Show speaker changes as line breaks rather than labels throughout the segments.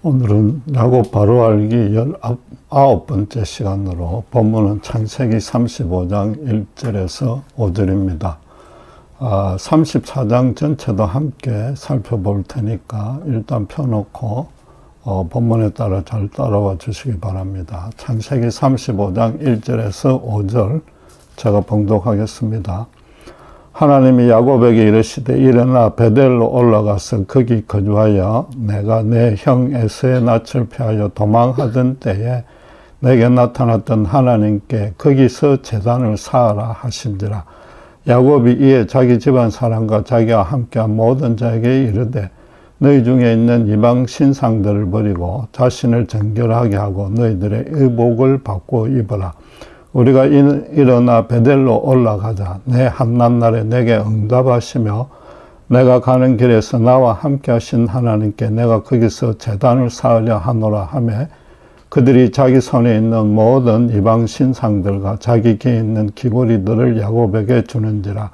오늘은 야곱 바로 알기 19번째 시간으로 본문은 창세기 35장 1절에서 5절입니다. 34장 전체도 함께 살펴볼 테니까 일단 펴놓고 본문에 따라 잘 따라와 주시기 바랍니다. 창세기 35장 1절에서 5절 제가 봉독하겠습니다. 하나님이 야곱에게 이르시되 일어나 베델로 올라가서 거기 거주하여 내가 내 형 에서의 낯을 피하여 도망하던 때에 내게 나타났던 하나님께 거기서 제단을 쌓으라 하신지라. 야곱이 이에 자기 집안 사람과 자기와 함께한 모든 자에게 이르되 너희 중에 있는 이방 신상들을 버리고 자신을 정결하게 하고 너희들의 의복을 바꾸어 입어라. 우리가 일어나 베델로 올라가자. 내 한낱날에 내게 응답하시며 내가 가는 길에서 나와 함께 하신 하나님께 내가 거기서 제단을 쌓으려 하노라 하며 그들이 자기 손에 있는 모든 이방 신상들과 자기 귀에 있는 귀고리들을 야곱에게 주는지라.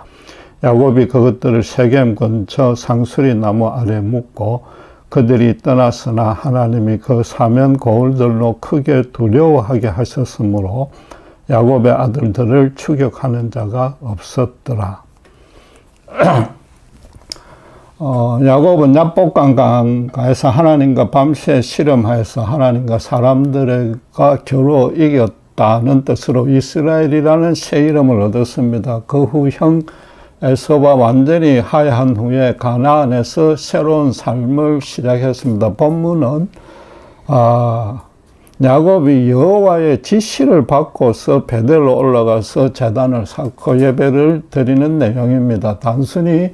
야곱이 그것들을 세겜 근처 상수리 나무 아래 묻고 그들이 떠났으나 하나님이 그 사면 거울들로 크게 두려워하게 하셨으므로 야곱의 아들들을 추격하는 자가 없었더라. 야곱은 야복강 강가에서 하나님과 밤새 실험하여서 하나님과 사람들과 겨루 이겼다는 뜻으로 이스라엘이라는 새 이름을 얻었습니다. 그 후 형 에서와 완전히 하야한 후에 가나안에서 새로운 삶을 시작했습니다. 본문은 야곱이 여호와의 지시를 받고서 베델로 올라가서 제단을 쌓고 예배를 드리는 내용입니다. 단순히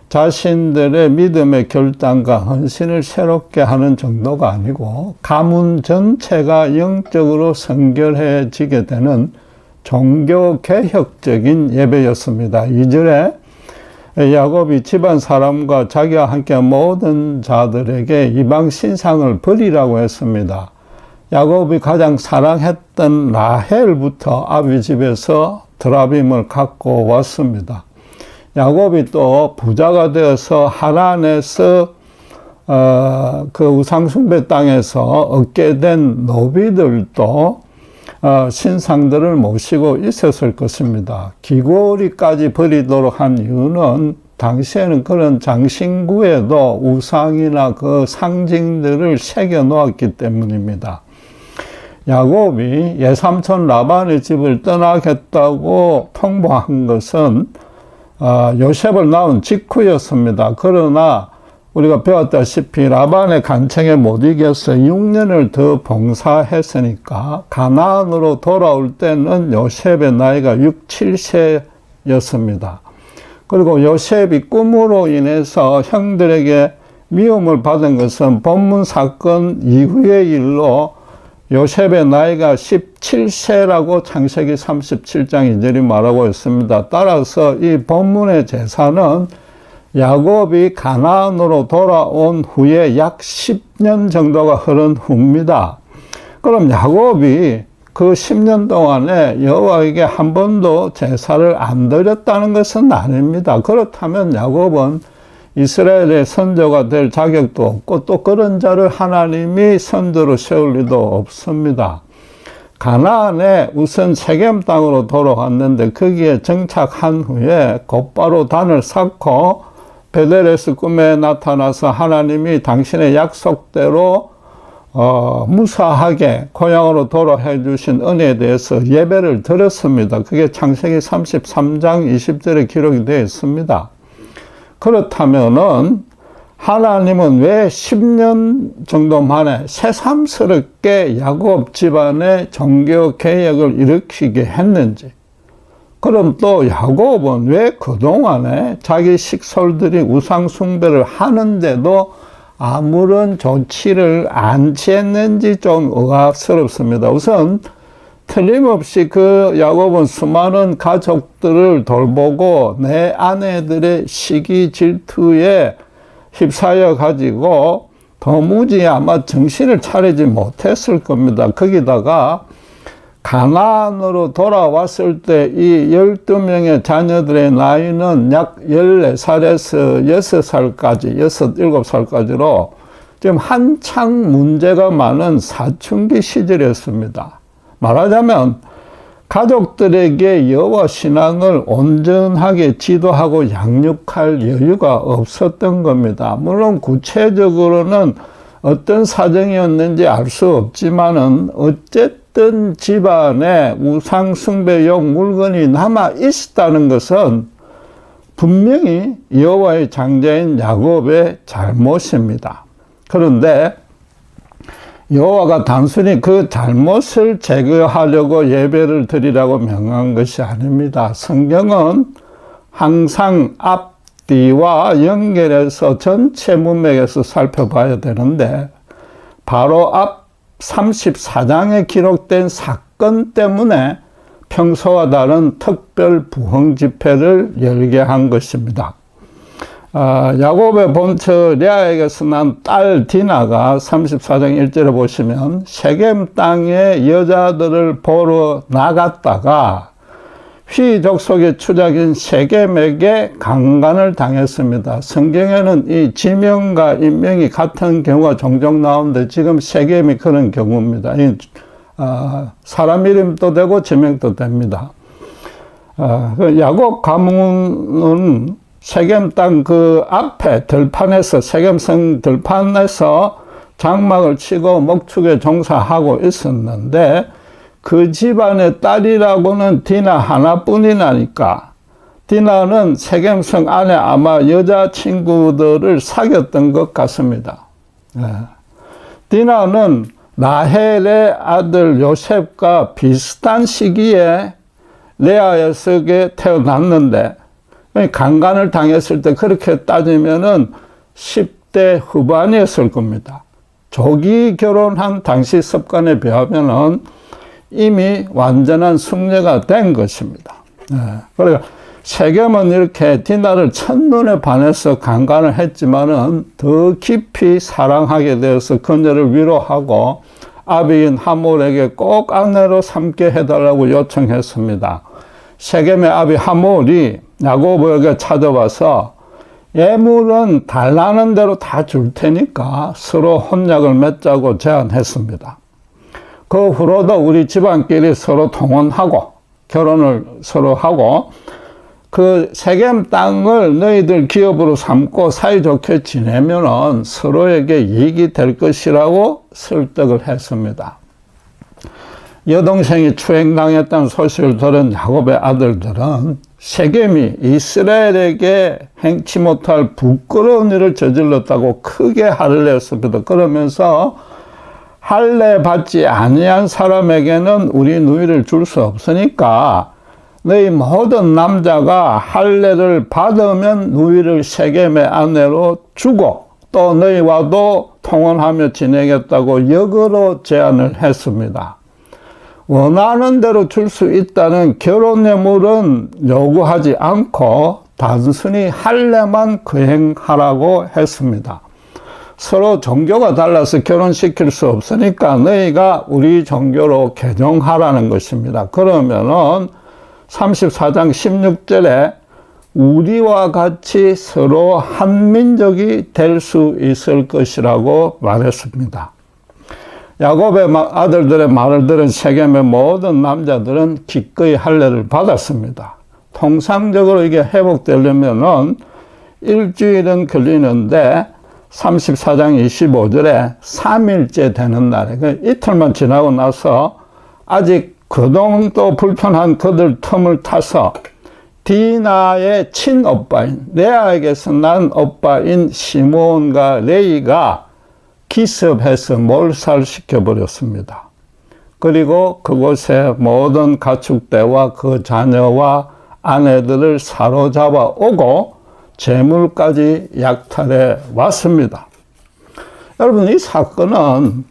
자신들의 믿음의 결단과 헌신을 새롭게 하는 정도가 아니고 가문 전체가 영적으로 성결해지게 되는 종교 개혁적인 예배였습니다. 2절에 야곱이 집안 사람과 자기와 함께 모든 자들에게 이방 신상을 버리라고 했습니다. 야곱이 가장 사랑했던 라헬부터 아비 집에서 드라빔을 갖고 왔습니다. 야곱이 또 부자가 되어서 하란에서 그 우상숭배 땅에서 얻게 된 노비들도 신상들을 모시고 있었을 것입니다. 귀고리까지 버리도록 한 이유는 당시에는 그런 장신구에도 우상이나 그 상징들을 새겨 놓았기 때문입니다. 야곱이 예삼촌 라반의 집을 떠나겠다고 통보한 것은 요셉을 낳은 직후였습니다. 그러나 우리가 배웠다시피 라반의 간청에 못 이겨서 6년을 더 봉사했으니까 가나안으로 돌아올 때는 요셉의 나이가 6, 7세였습니다. 그리고 요셉이 꿈으로 인해서 형들에게 미움을 받은 것은 본문 사건 이후의 일로 요셉의 나이가 17세라고 창세기 37장 2절이 말하고 있습니다. 따라서 이 본문의 제사는 야곱이 가나안으로 돌아온 후에 약 10년 정도가 흐른 후입니다. 그럼 야곱이 그 10년 동안에 여호와에게 한 번도 제사를 안 드렸다는 것은 아닙니다. 그렇다면 야곱은 이스라엘의 선조가 될 자격도 없고 또 그런 자를 하나님이 선조로 세울 리도 없습니다. 가나안에 우선 세겜 땅으로 돌아왔는데 거기에 정착한 후에 곧바로 단을 쌓고 베델에서 꿈에 나타나서 하나님이 당신의 약속대로 무사하게 고향으로 돌아해 주신 은혜에 대해서 예배를 드렸습니다. 그게 창세기 33장 20절에 기록이 되어 있습니다. 그렇다면은 하나님은 왜 10년 정도 만에 새삼스럽게 야곱 집안의 종교 개혁을 일으키게 했는지, 그럼 또 야곱은 왜 그동안에 자기 식솔들이 우상 숭배를 하는데도 아무런 조치를 안 취했는지 좀 의아스럽습니다. 우선 틀림없이 그 야곱은 수많은 가족들을 돌보고 내 아내들의 시기 질투에 휩싸여 가지고 도무지 아마 정신을 차리지 못했을 겁니다. 거기다가 가나안으로 돌아왔을 때 이 12명의 자녀들의 나이는 약 14살에서 6살까지, 6, 7살까지로 지금 한창 문제가 많은 사춘기 시절이었습니다. 말하자면 가족들에게 여호와 신앙을 온전하게 지도하고 양육할 여유가 없었던 겁니다. 물론 구체적으로는 어떤 사정이었는지 알 수 없지만은 어쨌든 집안에 우상 숭배용 물건이 남아 있었다는 것은 분명히 여호와의 장자인 야곱의 잘못입니다. 그런데 여호와가 단순히 그 잘못을 제거하려고 예배를 드리라고 명한 것이 아닙니다. 성경은 항상 앞뒤와 연결해서 전체 문맥에서 살펴봐야 되는데 바로 앞 34장에 기록된 사건 때문에 평소와 다른 특별 부흥 집회를 열게 한 것입니다. 야곱의 본처 레아에게서 난 딸 디나가 34장 1절에 보시면 세겜 땅에 여자들을 보러 나갔다가 휘 족속의 추작인 세겜에게 강간을 당했습니다. 성경에는 이 지명과 인명이 같은 경우가 종종 나오는데 지금 세겜이 그런 경우입니다. 사람 이름도 되고 지명도 됩니다. 야곱 가문은 세겜 땅 그 앞에 들판에서 세겜성 들판에서 장막을 치고 목축에 종사하고 있었는데 그 집안의 딸이라고는 디나 하나뿐이나니까 디나는 세겜성 안에 아마 여자친구들을 사귀었던 것 같습니다. 디나는 라헬의 아들 요셉과 비슷한 시기에 레아에게 태어났는데 강간을 당했을 때 그렇게 따지면은 10대 후반이었을 겁니다. 조기 결혼한 당시 습관에 비하면은 이미 완전한 숙녀가 된 것입니다. 그러니까 세겜은 이렇게 디나를 첫눈에 반해서 강간을 했지만은 더 깊이 사랑하게 되어서 그녀를 위로하고 아비인 하몰에게 꼭 아내로 삼게 해달라고 요청했습니다. 세겜의 아비 하몰이 야곱에게 찾아와서 예물은 달라는 대로 다 줄 테니까 서로 혼약을 맺자고 제안했습니다. 그 후로도 우리 집안끼리 서로 통혼하고 결혼을 서로 하고 그 세겜 땅을 너희들 기업으로 삼고 사이좋게 지내면은 서로에게 이익이 될 것이라고 설득을 했습니다. 여동생이 추행당했다는 소식을 들은 야곱의 아들들은 세겜이 이스라엘에게 행치 못할 부끄러운 일을 저질렀다고 크게 화를 냈습니다. 그러면서 할례 받지 아니한 사람에게는 우리 누이를 줄 수 없으니까 너희 모든 남자가 할례를 받으면 누이를 세겜의 아내로 주고 또 너희와도 통혼하며 지내겠다고 역으로 제안을 했습니다. 원하는 대로 줄 수 있다는 결혼 예물은 요구하지 않고 단순히 할례만 거행하라고 했습니다. 서로 종교가 달라서 결혼시킬 수 없으니까 너희가 우리 종교로 개종하라는 것입니다. 그러면은 34장 16절에 우리와 같이 서로 한민족이 될 수 있을 것이라고 말했습니다. 야곱의 아들들의 말을 들은 세겜의 모든 남자들은 기꺼이 할례를 받았습니다. 통상적으로 이게 회복되려면은 일주일은 걸리는데 34장 25절에 3일째 되는 날에 이틀만 지나고 나서 아직 그동도 불편한 그들 틈을 타서 디나의 친오빠인 레아에게서 난 오빠인 시몬과 레이가 기습해서 몰살시켜 버렸습니다. 그리고 그곳에 모든 가축대와 그 자녀와 아내들을 사로잡아 오고 재물까지 약탈해 왔습니다. 여러분, 이 사건은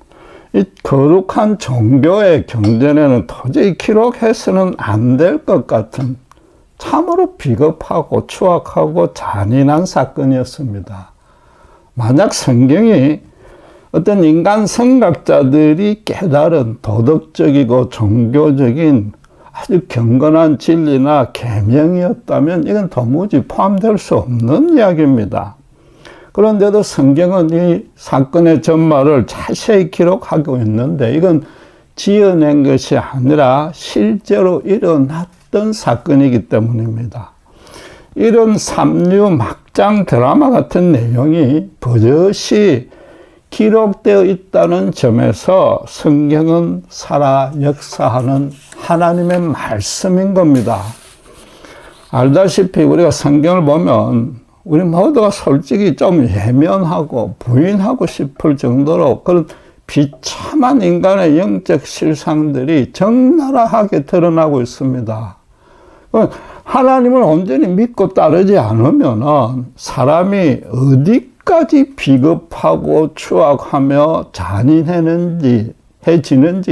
이 거룩한 종교의 경전에는 도저히 기록해서는 안 될 것 같은 참으로 비겁하고 추악하고 잔인한 사건이었습니다. 만약 성경이 어떤 인간 생각자들이 깨달은 도덕적이고 종교적인 아주 경건한 진리나 계명이었다면 이건 도무지 포함될 수 없는 이야기입니다. 그런데도 성경은 이 사건의 전말을 자세히 기록하고 있는데 이건 지어낸 것이 아니라 실제로 일어났던 사건이기 때문입니다. 이런 삼류 막장 드라마 같은 내용이 버젓이 기록되어 있다는 점에서 성경은 살아 역사하는 하나님의 말씀인 겁니다. 알다시피 우리가 성경을 보면 우리 모두가 솔직히 좀 예면하고 부인하고 싶을 정도로 그런 비참한 인간의 영적 실상들이 적나라하게 드러나고 있습니다. 하나님을 온전히 믿고 따르지 않으면 사람이 어디까지 비겁하고 추악하며 잔인해지는지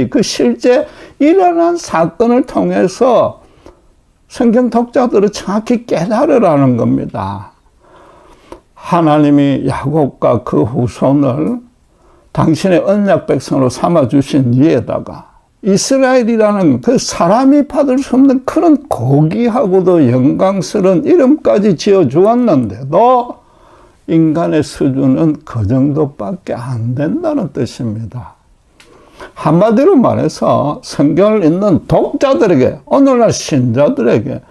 그 실제 일어난 사건을 통해서 성경 독자들은 정확히 깨달으라는 겁니다. 하나님이 야곱과 그 후손을 당신의 언약 백성으로 삼아주신 이에다가 이스라엘이라는 그 사람이 받을 수 없는 그런 고귀하고도 영광스러운 이름까지 지어주었는데도 인간의 수준은 그 정도밖에 안 된다는 뜻입니다. 한마디로 말해서 성경을 읽는 독자들에게, 오늘날 신자들에게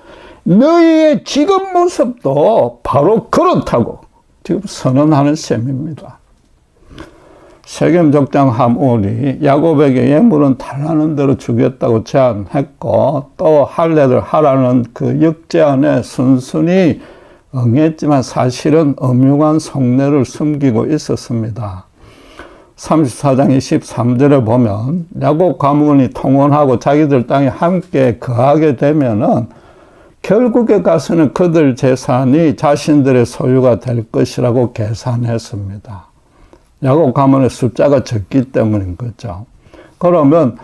너희의 지금 모습도 바로 그렇다고 지금 선언하는 셈입니다. 세겜 족장 하물이 야곱에게 예물은 달라는 대로 주겠다고 제안했고 또 할례를 하라는 그 역제안에 순순히 응했지만 사실은 엄중한 속내를 숨기고 있었습니다. 34장 23절에 보면 야곱 가문이 통혼하고 자기들 땅에 함께 거하게 되면은 결국에 가서는 그들 재산이 자신들의 소유가 될 것이라고 계산했습니다. 야곱 가문의 숫자가 적기 때문인 거죠. 그러면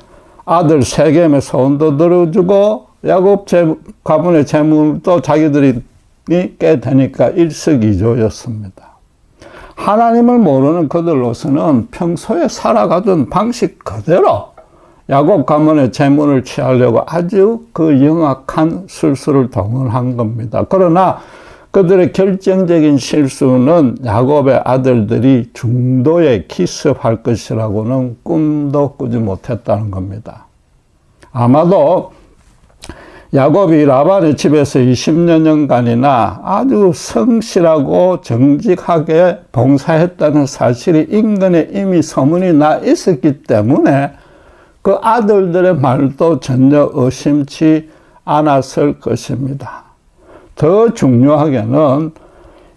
아들 세겜의 소원도 들어주고 야곱 가문의 재물도 자기들이 깨 되니까 일석이조였습니다. 하나님을 모르는 그들로서는 평소에 살아가던 방식 그대로 야곱 가문의 재물을 취하려고 아주 그 영악한 술수를 동원한 겁니다. 그러나 그들의 결정적인 실수는 야곱의 아들들이 중도에 기습할 것이라고는 꿈도 꾸지 못했다는 겁니다. 아마도 야곱이 라반의 집에서 20년간이나 아주 성실하고 정직하게 봉사했다는 사실이 인근에 이미 소문이 나 있었기 때문에 그 아들들의 말도 전혀 의심치 않았을 것입니다. 더 중요하게는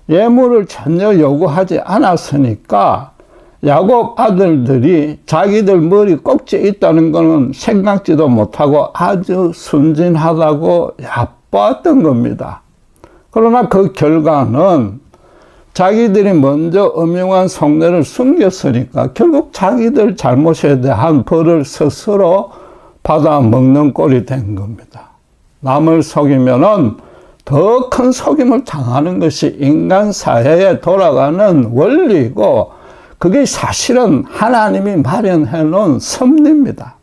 예물을 전혀 요구하지 않았으니까 야곱 아들들이 자기들 머리 꼭지에 있다는 것은 생각지도 못하고 아주 순진하다고 얕봤던 겁니다. 그러나 그 결과는 자기들이 먼저 엄중한 속내를 숨겼으니까 결국 자기들 잘못에 대한 벌을 스스로 받아 먹는 꼴이 된 겁니다. 남을 속이면은 더 큰 속임을 당하는 것이 인간 사회에 돌아가는 원리고 그게 사실은 하나님이 마련해 놓은 섭리입니다.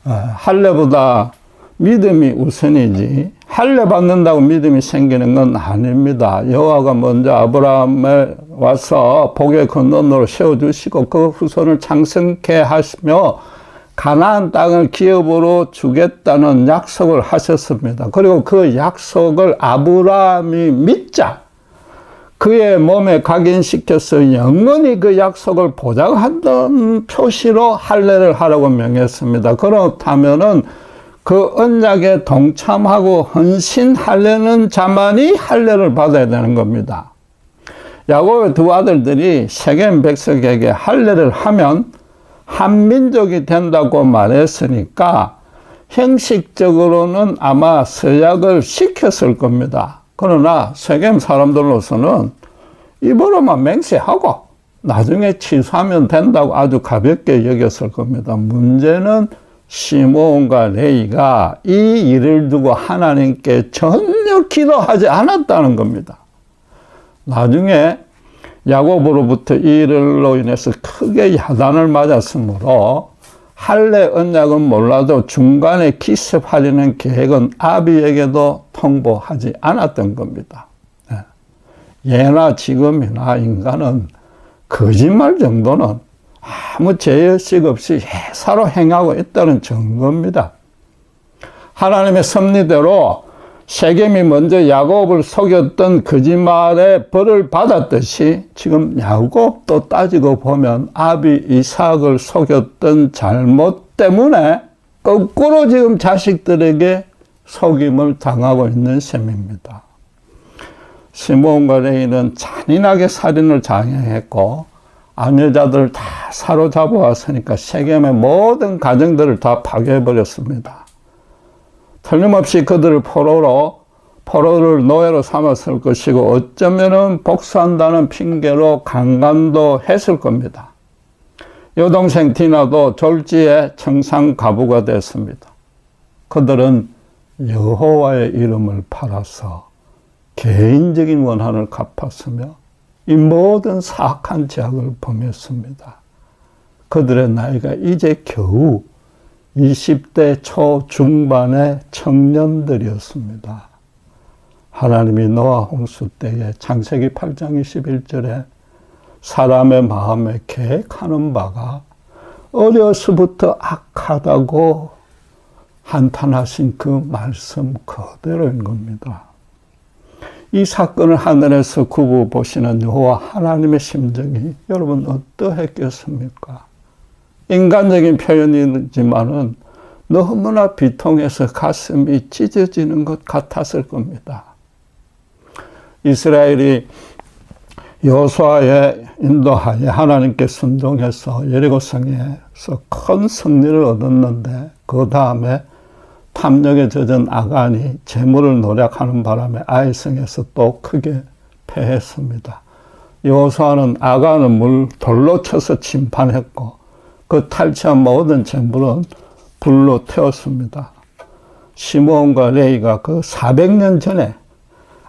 할례보다 믿음이 우선이지 할례 받는다고 믿음이 생기는 건 아닙니다. 여호와가 먼저 아브라함에 와서 복의 근원으로 세워주시고 그 후손을 창성케 하시며 가나안 땅을 기업으로 주겠다는 약속을 하셨습니다. 그리고 그 약속을 아브라함이 믿자 그의 몸에 각인시켜서 영원히 그 약속을 보장한다는 표시로 할례를 하라고 명했습니다. 그렇다면은 그 언약에 동참하고 헌신하려는 자만이 할례를 받아야 되는 겁니다. 야곱의 두 아들들이 세겜 백성에게 할례를 하면 한민족이 된다고 말했으니까 형식적으로는 아마 서약을 시켰을 겁니다. 그러나 세겜 사람들로서는 입으로만 맹세하고 나중에 취소하면 된다고 아주 가볍게 여겼을 겁니다. 문제는 시므온과 레위가 이 일을 두고 하나님께 전혀 기도하지 않았다는 겁니다. 나중에 야곱으로부터 이 일로 인해서 크게 야단을 맞았으므로 할례 언약은 몰라도 중간에 기습하려는 계획은 아비에게도 통보하지 않았던 겁니다. 예나 지금이나 인간은 거짓말 정도는 아무 죄의식 없이 해사로 행하고 있다는 증거입니다. 하나님의 섭리대로 세겜이 먼저 야곱을 속였던 거짓말의 벌을 받았듯이 지금 야곱도 따지고 보면 아비 이삭을 속였던 잘못 때문에 거꾸로 지금 자식들에게 속임을 당하고 있는 셈입니다. 시므온과 레위는 잔인하게 살인을 장행했고 아내자들을 다 사로잡아 왔으니까 세겜의 모든 가정들을 다 파괴해버렸습니다. 틀림없이 그들을 포로를 노예로 삼았을 것이고 어쩌면은 복수한다는 핑계로 강간도 했을 겁니다. 여동생 디나도 졸지에 청산가부가 됐습니다. 그들은 여호와의 이름을 팔아서 개인적인 원한을 갚았으며 이 모든 사악한 죄악을 범했습니다. 그들의 나이가 이제 겨우 20대 초중반의 청년들이었습니다. 하나님이 노아 홍수 때에 창세기 8장 21절에 사람의 마음에 계획하는 바가 어려서부터 악하다고 한탄하신 그 말씀 그대로인 겁니다. 이 사건을 하늘에서 굽어 보시는 여호와 하나님의 심정이 여러분 어떠했겠습니까? 인간적인 표현이지만은 너무나 비통해서 가슴이 찢어지는 것 같았을 겁니다. 이스라엘이 여호수아의 인도하에 하나님께 순종해서 여리고성에서 큰 승리를 얻었는데 그 다음에 탐욕에 젖은 아간이 재물을 노력하는 바람에 아이성에서 또 크게 패했습니다. 여호수아는 아간을 돌로 쳐서 심판했고 그 탈취한 모든 재물은 불로 태웠습니다. 시므온과 레위가 그 400년 전에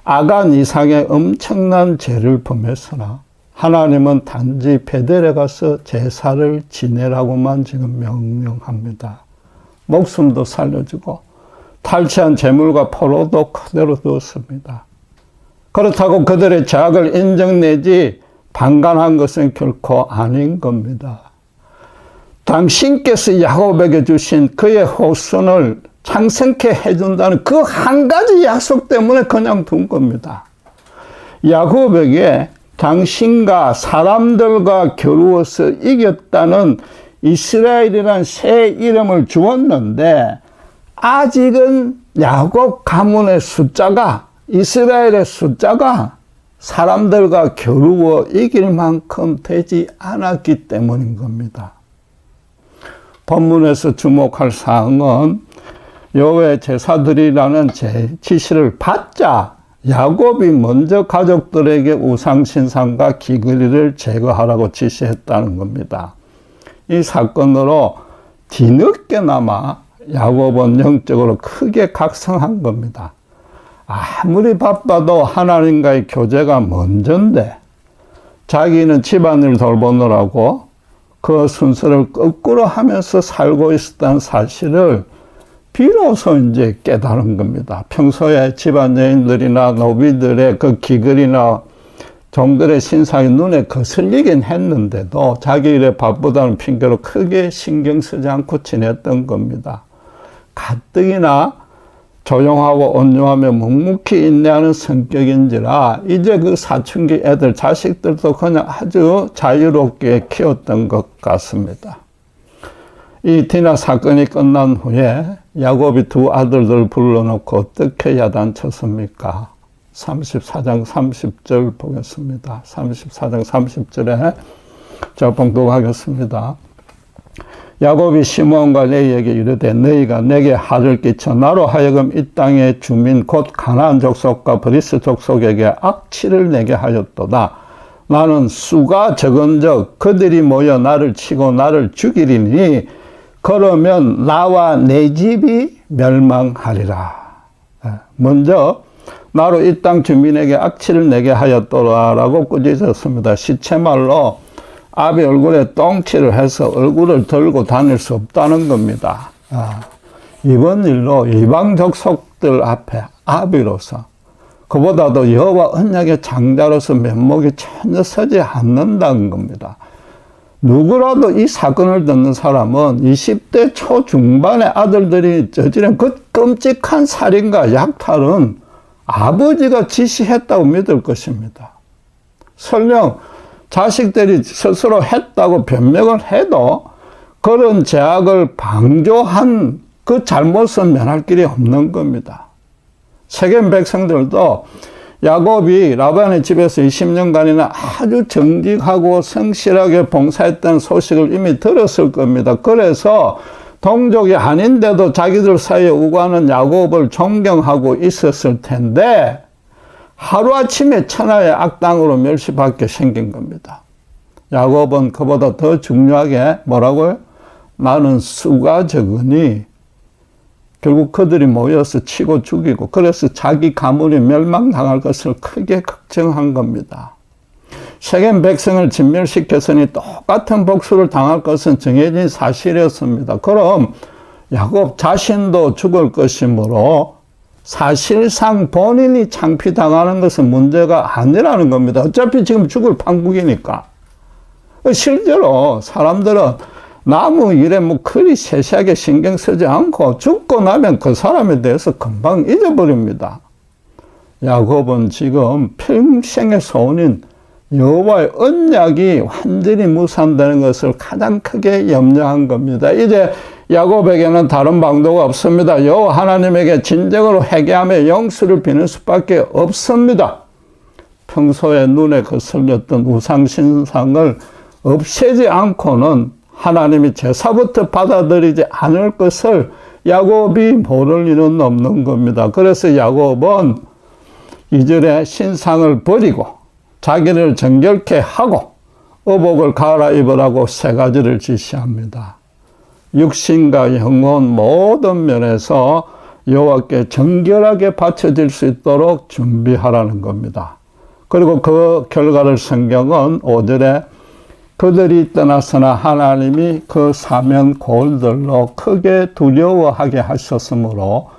아간 이상의 엄청난 죄를 범했으나 하나님은 단지 베델에 가서 제사를 지내라고만 지금 명령합니다. 목숨도 살려주고 탈취한 재물과 포로도 그대로 두었습니다. 그렇다고 그들의 죄악을 인정내지 방관한 것은 결코 아닌 겁니다. 당신께서 야곱에게 주신 그의 후손을 창생케 해준다는 그 한 가지 약속 때문에 그냥 둔 겁니다. 야곱에게 당신과 사람들과 겨루어서 이겼다는 이스라엘이라는 새 이름을 주었는데 아직은 야곱 가문의 숫자가 이스라엘의 숫자가 사람들과 겨루어 이길 만큼 되지 않았기 때문인 겁니다. 본문에서 주목할 사항은 여호와의 제사드리라는 지시를 받자 야곱이 먼저 가족들에게 우상신상과 기그리를 제거하라고 지시했다는 겁니다. 이 사건으로 뒤늦게나마 야곱은 영적으로 크게 각성한 겁니다. 아무리 바빠도 하나님과의 교제가 먼저인데 자기는 집안일 돌보느라고 그 순서를 거꾸로 하면서 살고 있었다는 사실을 비로소 이제 깨달은 겁니다. 평소에 집안 여인들이나 노비들의 그 기글이나 종들의 신상이 눈에 거슬리긴 했는데도 자기 일에 바쁘다는 핑계로 크게 신경 쓰지 않고 지냈던 겁니다. 가뜩이나 조용하고 온유하며 묵묵히 인내하는 성격인지라 이제 그 사춘기 애들 자식들도 그냥 아주 자유롭게 키웠던 것 같습니다. 이 디나 사건이 끝난 후에 야곱이 두 아들들 불러놓고 어떻게 야단쳤습니까? 34장 30절 보겠습니다. 34장 30절에 제가 봉독하겠습니다. 야곱이 시므온과 레위에게 이르되 너희가 내게 화를 끼쳐 나로 하여금 이 땅의 주민 곧 가나안 족속과 브리스 족속에게 악취를 내게 하였도다. 나는 수가 적은즉 그들이 모여 나를 치고 나를 죽이리니 그러면 나와 내 집이 멸망하리라. 먼저 나로 이 땅 주민에게 악취를 내게 하였더라라고 꾸짖었습니다. 시체말로 아비 얼굴에 똥칠을 해서 얼굴을 들고 다닐 수 없다는 겁니다. 이번 일로 이방 족속들 앞에 아비로서 그보다도 여호와 언약의 장자로서 면목이 전혀 서지 않는다는 겁니다. 누구라도 이 사건을 듣는 사람은 20대 초중반의 아들들이 저지른 그 끔찍한 살인과 약탈은 아버지가 지시했다고 믿을 것입니다. 설령 자식들이 스스로 했다고 변명을 해도 그런 죄악을 방조한 그 잘못은 면할 길이 없는 겁니다. 세겜 백성들도 야곱이 라반의 집에서 20년간이나 아주 정직하고 성실하게 봉사했던 소식을 이미 들었을 겁니다. 그래서 동족이 아닌데도 자기들 사이에 우고하는 야곱을 존경하고 있었을 텐데 하루아침에 천하의 악당으로 멸시받게 생긴 겁니다. 야곱은 그보다 더 중요하게 뭐라고요? 나는 수가 적으니 결국 그들이 모여서 치고 죽이고 그래서 자기 가문이 멸망당할 것을 크게 걱정한 겁니다. 세겜 백성을 진멸시켰으니 똑같은 복수를 당할 것은 정해진 사실이었습니다. 그럼 야곱 자신도 죽을 것이므로 사실상 본인이 창피당하는 것은 문제가 아니라는 겁니다. 어차피 지금 죽을 판국이니까. 실제로 사람들은 나무 일에 뭐 그리 세세하게 신경 쓰지 않고 죽고 나면 그 사람에 대해서 금방 잊어버립니다. 야곱은 지금 평생의 소원인 여호와의 언약이 완전히 무산되는 것을 가장 크게 염려한 겁니다. 이제 야곱에게는 다른 방도가 없습니다. 여호와 하나님에게 진정으로 회개하며 용서를 비는 수밖에 없습니다. 평소에 눈에 거슬렸던 우상신상을 없애지 않고는 하나님이 제사부터 받아들이지 않을 것을 야곱이 모를 일은 없는 겁니다. 그래서 야곱은 이전에 신상을 버리고 자기를 정결케 하고 의복을 갈아입으라고 세 가지를 지시합니다. 육신과 영혼 모든 면에서 여호와께 정결하게 바쳐질 수 있도록 준비하라는 겁니다. 그리고 그 결과를 성경은 5절에 그들이 떠났으나 하나님이 그 사면 골들로 크게 두려워하게 하셨으므로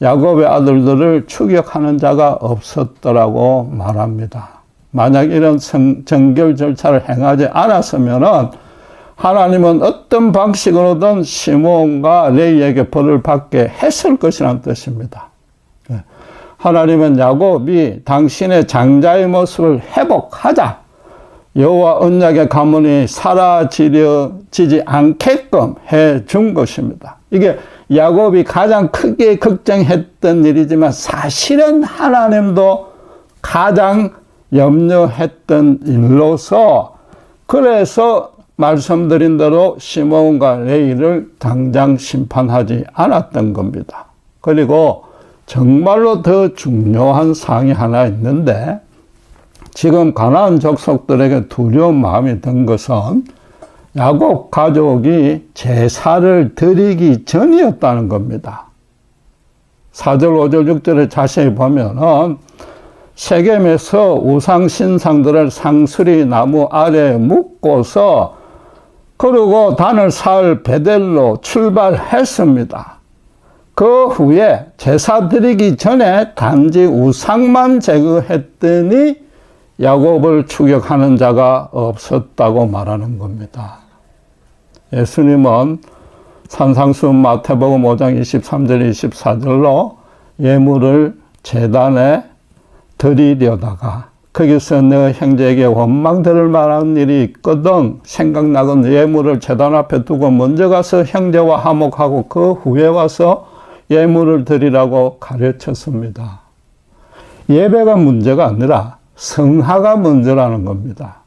야곱의 아들들을 추격하는 자가 없었더라고 말합니다. 만약 이런 정결 절차를 행하지 않았으면은 하나님은 어떤 방식으로든 시므온과 레위에게 벌을 받게 했을 것이라는 뜻입니다. 하나님은 야곱이 당신의 장자의 모습을 회복하자 여호와 언약의 가문이 사라지지 않게끔 해준 것입니다. 이게 야곱이 가장 크게 걱정했던 일이지만 사실은 하나님도 가장 염려했던 일로서 그래서 말씀드린 대로 시므온과 레위를 당장 심판하지 않았던 겁니다. 그리고 정말로 더 중요한 사항이 하나 있는데 지금 가나안 족속들에게 두려운 마음이 든 것은 야곱 가족이 제사를 드리기 전이었다는 겁니다. 4절, 5절, 6절에 자세히 보면은 세겜에서 우상 신상들을 상수리 나무 아래에 묶고서 그리고 단을 쌓을 베델로 출발했습니다. 그 후에 제사 드리기 전에 단지 우상만 제거했더니 야곱을 추격하는 자가 없었다고 말하는 겁니다. 예수님은 산상수훈 마태복음 5장 23절 24절로 예물을 제단에 드리려다가 거기서 너 형제에게 원망 들을 만한 일이 있거든 생각나건 예물을 제단 앞에 두고 먼저 가서 형제와 화목하고 그 후에 와서 예물을 드리라고 가르쳤습니다. 예배가 문제가 아니라 성화가 먼저라는 겁니다.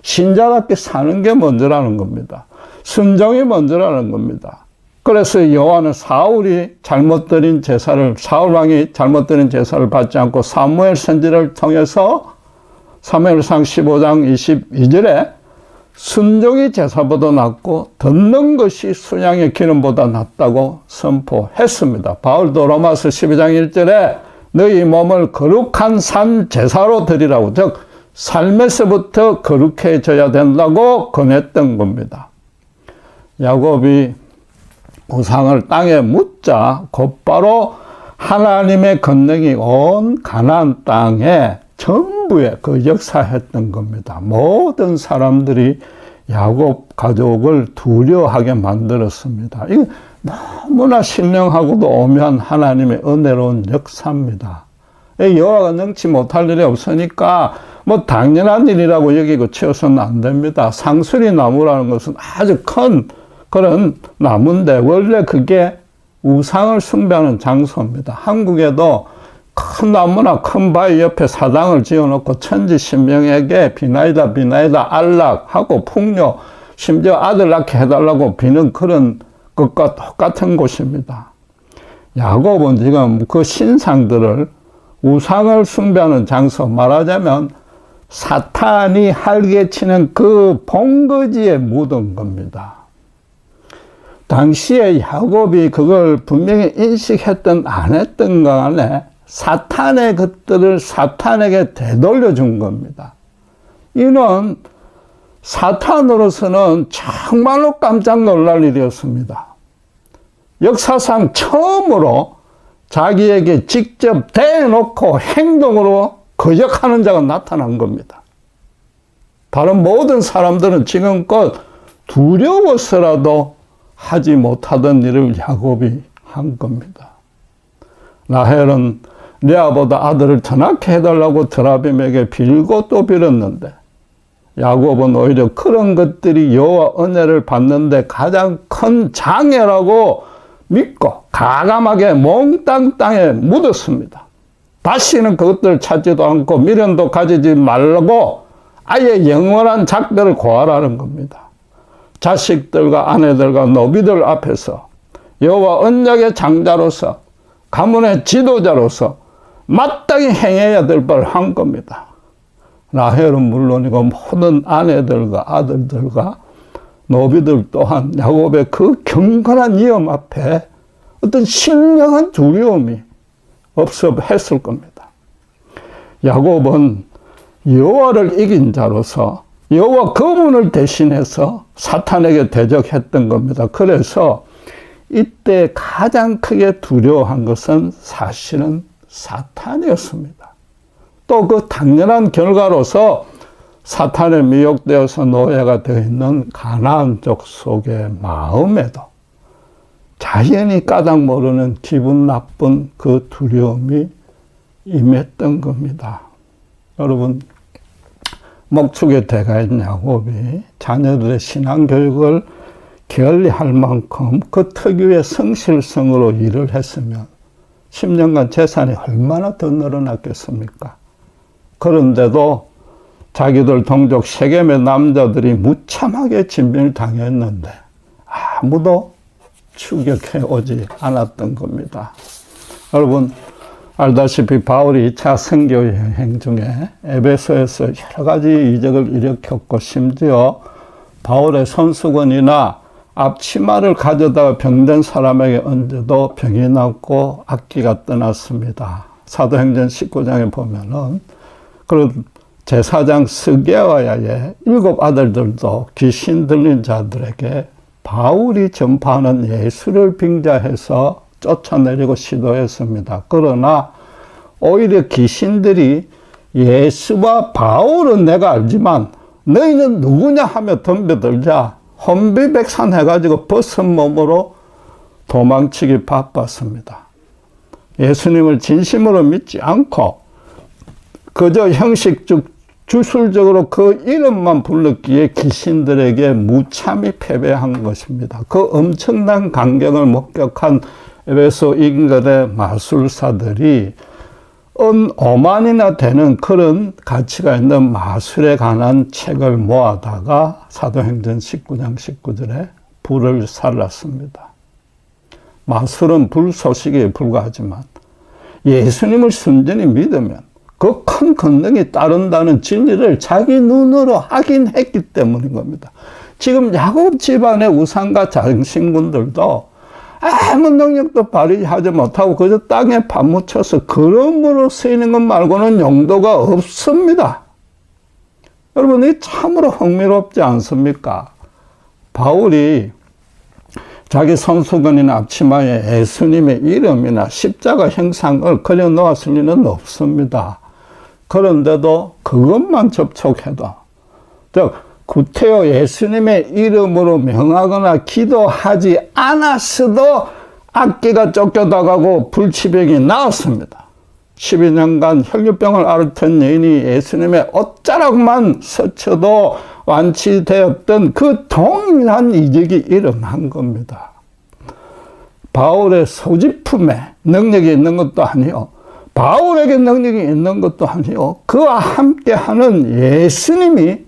신자답게 사는 게 먼저라는 겁니다. 순종이 먼저라는 겁니다. 그래서 여호와는 사울 왕이 잘못 드린 제사를 받지 않고 사무엘 선지를 통해서 사무엘상 15장 22절에 순종이 제사보다 낫고 듣는 것이 순양의 기름보다 낫다고 선포했습니다. 바울도 로마서 12장 1절에 너희 몸을 거룩한 산 제사로 드리라고, 즉 삶에서부터 거룩해져야 된다고 권했던 겁니다. 야곱이 우상을 땅에 묻자 곧바로 하나님의 권능이 온 가나안 땅에 전부에 그 역사했던 겁니다. 모든 사람들이 야곱 가족을 두려워하게 만들었습니다. 이거 너무나 신령하고도 오묘한 하나님의 은혜로운 역사입니다. 여호와가 능치 못할 일이 없으니까 뭐 당연한 일이라고 여기고 치워서는 안 됩니다. 상수리 나무라는 것은 아주 큰 그런 나무인데 원래 그게 우상을 숭배하는 장소입니다. 한국에도 큰 나무나 큰 바위 옆에 사당을 지어놓고 천지신명에게 비나이다 안락하고 풍요, 심지어 아들 낳게 해달라고 비는 그런 것과 똑같은 곳입니다. 야곱은 지금 그 신상들을 우상을 숭배하는 장소, 말하자면 사탄이 활개치는 그 본거지에 묻은 겁니다. 당시에 야곱이 그걸 분명히 인식했든 안 했든 간에 사탄의 것들을 사탄에게 되돌려 준 겁니다. 이는 사탄으로서는 정말로 깜짝 놀랄 일이었습니다. 역사상 처음으로 자기에게 직접 대놓고 행동으로 거역하는 자가 나타난 겁니다. 다른 모든 사람들은 지금껏 두려워서라도 하지 못하던 일을 야곱이 한 겁니다. 라헬은 레아보다 아들을 더 낳게 해달라고 드라빔에게 빌고 또 빌었는데 야곱은 오히려 그런 것들이 여호와 은혜를 받는데 가장 큰 장애라고 믿고 가감하게 몽땅 땅에 묻었습니다. 다시는 그것들을 찾지도 않고 미련도 가지지 말고 아예 영원한 작별을 고하라는 겁니다. 자식들과 아내들과 노비들 앞에서 여호와 언약의 장자로서 가문의 지도자로서 마땅히 행해야 될 바를 한 겁니다. 라헬은 물론이고 모든 아내들과 아들들과 노비들 또한 야곱의 그 경건한 위험 앞에 어떤 신령한 두려움이 없었을 겁니다. 야곱은 여호와를 이긴 자로서 여호와 그분을 대신해서 사탄에게 대적했던 겁니다. 그래서 이때 가장 크게 두려워한 것은 사실은 사탄이었습니다. 또 그 당연한 결과로서 사탄에 미혹되어서 노예가 되어 있는 가나안족 속의 마음에도 자연히 까닭 모르는 기분 나쁜 그 두려움이 임했던 겁니다. 여러분, 목축의 대가인 야곱이 자녀들의 신앙교육을 게을리할 만큼 그 특유의 성실성으로 일을 했으면 10년간 재산이 얼마나 더 늘어났겠습니까? 그런데도 자기들 동족 세겜의 남자들이 무참하게 진멸 당했는데 아무도 추격해 오지 않았던 겁니다. 여러분, 알다시피 바울이 2차 선교 여행 중에 에베소에서 여러 가지 이적을 일으켰고 심지어 바울의 손수건이나 앞치마를 가져다가 병든 사람에게 얹어도 병이 낫고 악기가 떠났습니다. 사도행전 19장에 보면은 그런 제사장 스게와야의 7 아들들도 귀신 들린 자들에게 바울이 전파하는 예수를 빙자해서 쫓아내려고 시도했습니다. 그러나 오히려 귀신들이 예수와 바울은 내가 알지만 너희는 누구냐 하며 덤벼들자 혼비백산 해가지고 벗은 몸으로 도망치기 바빴습니다. 예수님을 진심으로 믿지 않고 그저 형식적 주술적으로 그 이름만 불렀기에 귀신들에게 무참히 패배한 것입니다. 그 엄청난 강경을 목격한 에베소 인근의 마술사들이 5만이나 되는 그런 가치가 있는 마술에 관한 책을 모아다가 사도행전 19장 19절에 불을 살랐습니다. 마술은 불소식에 불과하지만 예수님을 순전히 믿으면 그 큰 권능이 따른다는 진리를 자기 눈으로 확인했기 때문인 겁니다. 지금 야곱 집안의 우상과 장신군들도 아무 능력도 발휘하지 못하고 그저 땅에 파묻혀서 그러므로 쓰이는 것 말고는 용도가 없습니다. 여러분, 이 참으로 흥미롭지 않습니까? 바울이 자기 손수건이나 앞치마에 예수님의 이름이나 십자가 형상을 그려놓았을 리는 없습니다. 그런데도 그것만 접촉해도, 즉 구태여 예수님의 이름으로 명하거나 기도하지 않았어도 악귀가 쫓겨나가고 불치병이 나았습니다. 12년간 혈류병을 앓던 여인이 예수님의 옷자락만 스쳐도 완치되었던 그 동일한 이적이 일어난 겁니다. 바울의 소지품에 능력이 있는 것도 아니요, 바울에게 능력이 있는 것도 아니요, 그와 함께하는 예수님이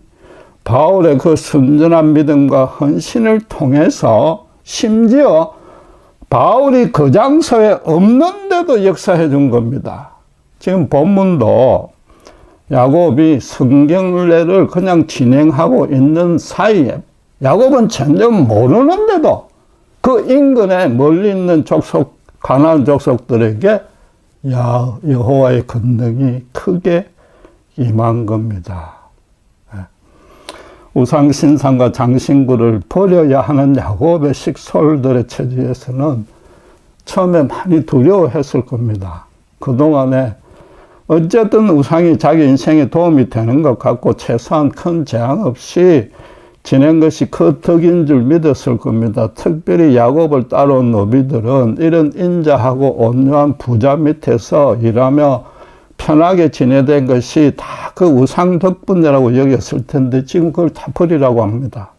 바울의 그 순전한 믿음과 헌신을 통해서 심지어 바울이 그 장소에 없는데도 역사해 준 겁니다. 지금 본문도 야곱이 성경례를 그냥 진행하고 있는 사이에 야곱은 전혀 모르는데도 그 인근에 멀리 있는 족속, 가나안 족속들에게 여호와의 권능이 크게 임한 겁니다. 우상신상과 장신구를 버려야 하는 야곱의 식솔들의 처지에서는 처음에 많이 두려워했을 겁니다. 그동안에 어쨌든 우상이 자기 인생에 도움이 되는 것 같고 최소한 큰 재앙 없이 지낸 것이 그 덕인 줄 믿었을 겁니다. 특별히 야곱을 따라온 노비들은 이런 인자하고 온유한 부자 밑에서 일하며 편하게 지내던 것이 다 그 우상 덕분이라고 여겼을 텐데 지금 그걸 다 버리라고 합니다.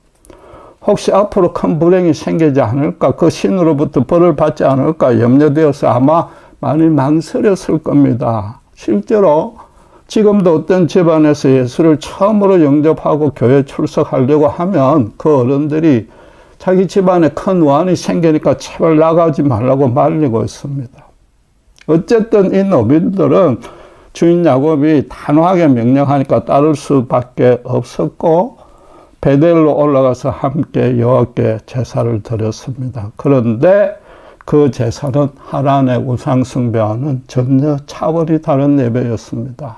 혹시 앞으로 큰 불행이 생기지 않을까, 그 신으로부터 벌을 받지 않을까 염려되어서 아마 많이 망설였을 겁니다. 실제로 지금도 어떤 집안에서 예수를 처음으로 영접하고 교회 출석하려고 하면 그 어른들이 자기 집안에 큰 우환이 생기니까 제발 나가지 말라고 말리고 있습니다. 어쨌든 이 노비들은 주인 야곱이 단호하게 명령하니까 따를 수밖에 없었고 베델로 올라가서 함께 여호와께 제사를 드렸습니다. 그런데 그 제사는 하란의 우상 숭배와는 전혀 차원이 다른 예배였습니다.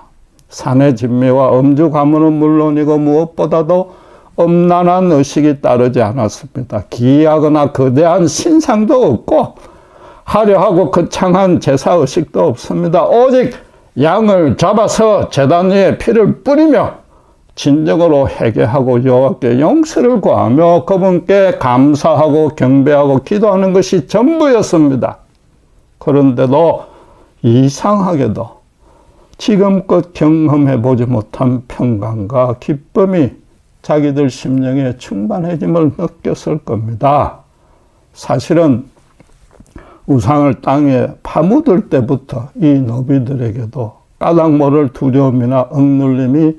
산의 진미와 음주 가문은 물론이고 무엇보다도 엄난한 의식이 따르지 않았습니다. 기이하거나 거대한 신상도 없고 화려하고 거창한 제사 의식도 없습니다. 오직 양을 잡아서 제단 위에 피를 뿌리며 진정으로 회개하고 여호와께 용서를 구하며 그분께 감사하고 경배하고 기도하는 것이 전부였습니다. 그런데도 이상하게도 지금껏 경험해 보지 못한 평강과 기쁨이 자기들 심령에 충만해짐을 느꼈을 겁니다. 사실은 우상을 땅에 파묻을 때부터 이 노비들에게도 까닭 모를 두려움이나 억눌림이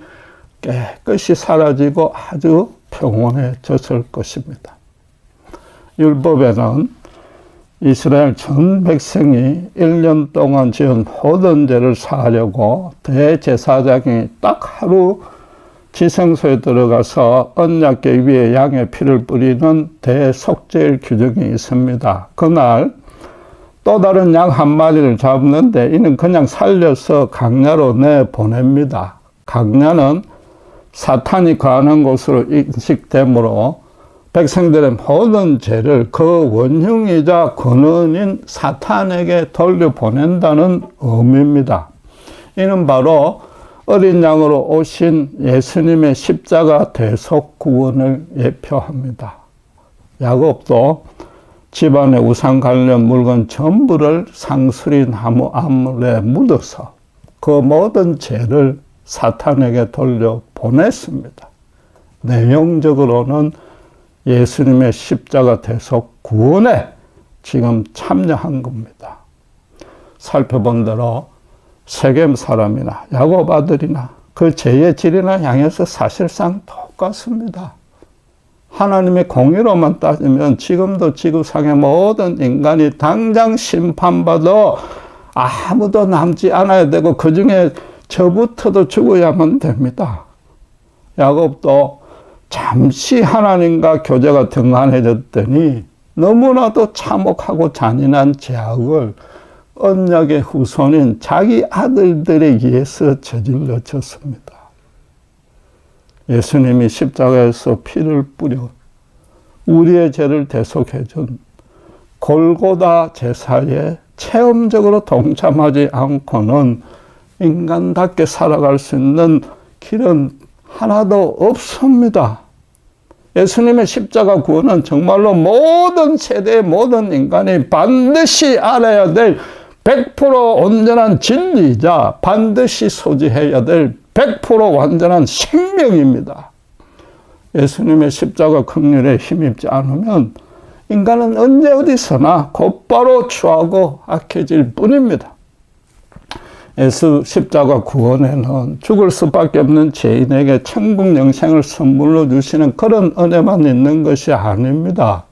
깨끗이 사라지고 아주 평온해졌을 것입니다. 율법에는 이스라엘 전 백성이 1년 동안 지은 모든 죄를 사하려고 대제사장이 딱 하루 지성소에 들어가서 언약궤 위에 양의 피를 뿌리는 대속죄일 규정이 있습니다. 그날 또 다른 양 한 마리를 잡는데 이는 그냥 살려서 강야로 내보냅니다. 강야는 사탄이 거하는 곳으로 인식되므로 백성들의 모든 죄를 그 원흉이자 근원인 사탄에게 돌려보낸다는 의미입니다. 이는 바로 어린 양으로 오신 예수님의 십자가 대속 구원을 예표합니다. 야곱도 집안의 우상 관련 물건 전부를 상수리 나무 아물에 묻어서 그 모든 죄를 사탄에게 돌려보냈습니다. 내용적으로는 예수님의 십자가 대속 구원에 지금 참여한 겁니다. 살펴본 대로 세겜 사람이나 야곱 아들이나 그 죄의 질이나 향해서 사실상 똑같습니다. 하나님의 공의로만 따지면 지금도 지구상의 모든 인간이 당장 심판받아 아무도 남지 않아야 되고 그 중에 저부터도 죽어야만 됩니다. 야곱도 잠시 하나님과 교제가 등한해졌더니 너무나도 참혹하고 잔인한 죄악을 언약의 후손인 자기 아들들에 의해서 저질러졌습니다. 예수님이 십자가에서 피를 뿌려 우리의 죄를 대속해준 골고다 제사에 체험적으로 동참하지 않고는 인간답게 살아갈 수 있는 길은 하나도 없습니다. 예수님의 십자가 구원은 정말로 모든 세대의 모든 인간이 반드시 알아야 될 100% 온전한 진리이자 반드시 소지해야 될 100% 완전한 생명입니다. 예수님의 십자가 긍휼에 힘입지 않으면 인간은 언제 어디서나 곧바로 추하고 악해질 뿐입니다. 예수 십자가 구원에는 죽을 수밖에 없는 죄인에게 천국 영생을 선물로 주시는 그런 은혜만 있는 것이 아닙니다.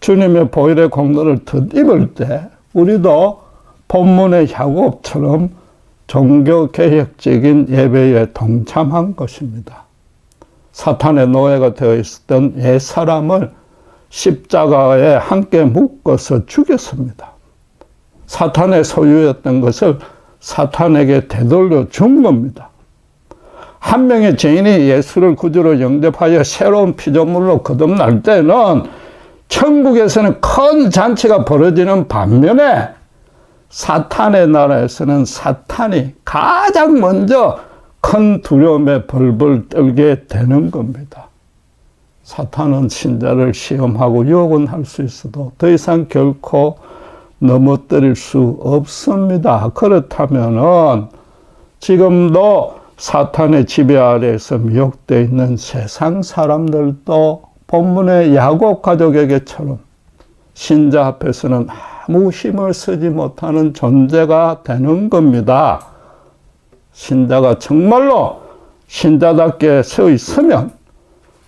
주님의 보혈의 공로를 덧입을 때 우리도 본문의 야곱처럼 종교개혁적인 예배에 동참한 것입니다. 사탄의 노예가 되어 있었던 옛사람을 십자가에 함께 묶어서 죽였습니다. 사탄의 소유였던 것을 사탄에게 되돌려 준 겁니다. 한 명의 죄인이 예수를 구주로 영접하여 새로운 피조물로 거듭날 때는 천국에서는 큰 잔치가 벌어지는 반면에 사탄의 나라에서는 사탄이 가장 먼저 큰 두려움에 벌벌 떨게 되는 겁니다. 사탄은 신자를 시험하고 유혹은 할 수 있어도 더 이상 결코 넘어뜨릴 수 없습니다. 그렇다면은 지금도 사탄의 지배 아래에서 미혹되어 있는 세상 사람들도 본문의 야곱 가족에게처럼 신자 앞에서는 아무 힘을 쓰지 못하는 존재가 되는 겁니다. 신자가 정말로 신자답게 서 있으면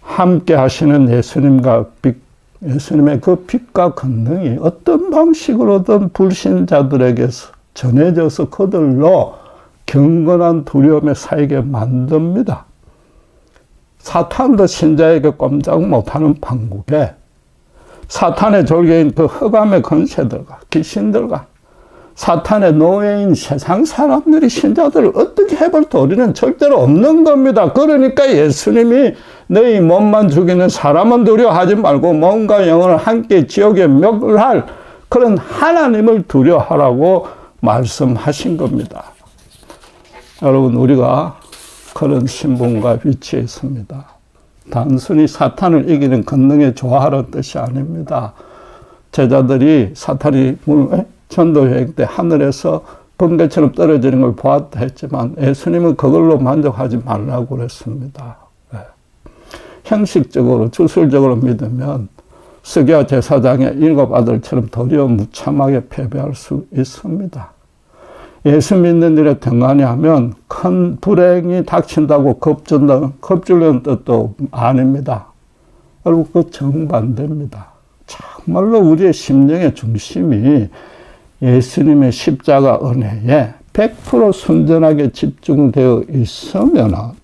함께 하시는 예수님의 그 빛과 권능이 어떤 방식으로든 불신자들에게서 전해져서 그들로 경건한 두려움에 쌓이게 만듭니다. 사탄도 신자에게 꼼짝 못하는 판국에 사탄의 졸개인 그 흑암의 권세들과 귀신들과 사탄의 노예인 세상 사람들이 신자들을 어떻게 해볼 도리는 절대로 없는 겁니다. 그러니까 예수님이 너희 몸만 죽이는 사람은 두려워하지 말고 몸과 영혼을 함께 지옥에 멸할 그런 하나님을 두려워하라고 말씀하신 겁니다. 여러분, 우리가 그런 신분과 위치에 있습니다. 단순히 사탄을 이기는 권능에 좋아하는 뜻이 아닙니다. 제자들이 사탄이 전도여행 때 하늘에서 번개처럼 떨어지는 걸 보았다 했지만 예수님은 그걸로 만족하지 말라고 그랬습니다. 형식적으로 주술적으로 믿으면 스기야 제사장의 7 아들처럼 도리어 무참하게 패배할 수 있습니다. 예수 믿는 일에 등한히 하면 큰 불행이 닥친다고 겁주려는 뜻도 아닙니다. 여러분, 그 정반대입니다. 정말로 우리의 심령의 중심이 예수님의 십자가 은혜에 100% 순전하게 집중되어 있으면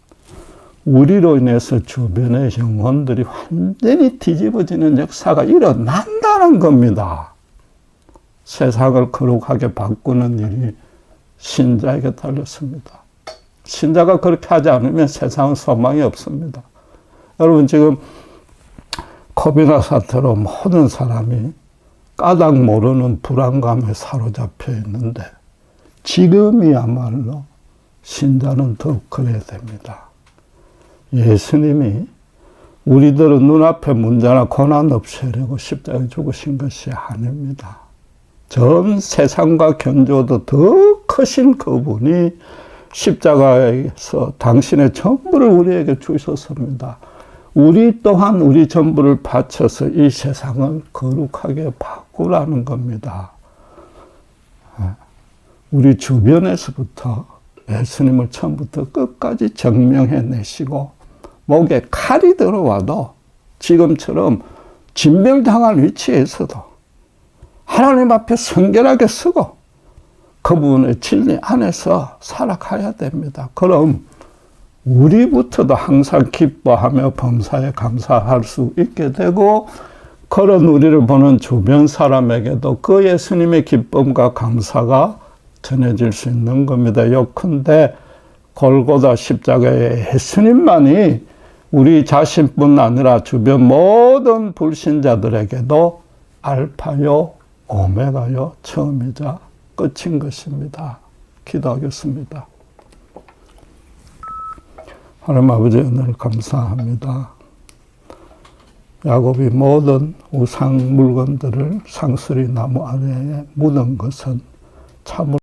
우리로 인해서 주변의 영혼들이 완전히 뒤집어지는 역사가 일어난다는 겁니다. 세상을 거룩하게 바꾸는 일이 신자에게 달렸습니다. 신자가 그렇게 하지 않으면 세상은 소망이 없습니다. 여러분, 지금 코비드 사태로 모든 사람이 까닭 모르는 불안감에 사로잡혀 있는데 지금이야말로 신자는 더욱 그래야 됩니다. 예수님이 우리들은 눈앞에 문제나 고난 없애려고 십자가에 죽으신 것이 아닙니다. 전 세상과 견주어도 더 크신 그분이 십자가에서 당신의 전부를 우리에게 주셨습니다. 우리 또한 우리 전부를 바쳐서 이 세상을 거룩하게 바꾸라는 겁니다. 우리 주변에서부터 예수님을 처음부터 끝까지 증명해내시고 목에 칼이 들어와도 지금처럼 진멸당할 위치에서도 하나님 앞에 성결하게 서고 그분의 진리 안에서 살아가야 됩니다. 그럼 우리부터도 항상 기뻐하며 범사에 감사할 수 있게 되고 그런 우리를 보는 주변 사람에게도 그 예수님의 기쁨과 감사가 전해질 수 있는 겁니다. 요컨대 골고다 십자가의 예수님만이 우리 자신뿐 아니라 주변 모든 불신자들에게도 알파요 오메가요 처음이자 끝인 것입니다. 기도하겠습니다. 하나님 아버지 은혜를 감사합니다. 야곱이 모든 우상 물건들을 상수리 나무 아래에 묻은 것은 참으로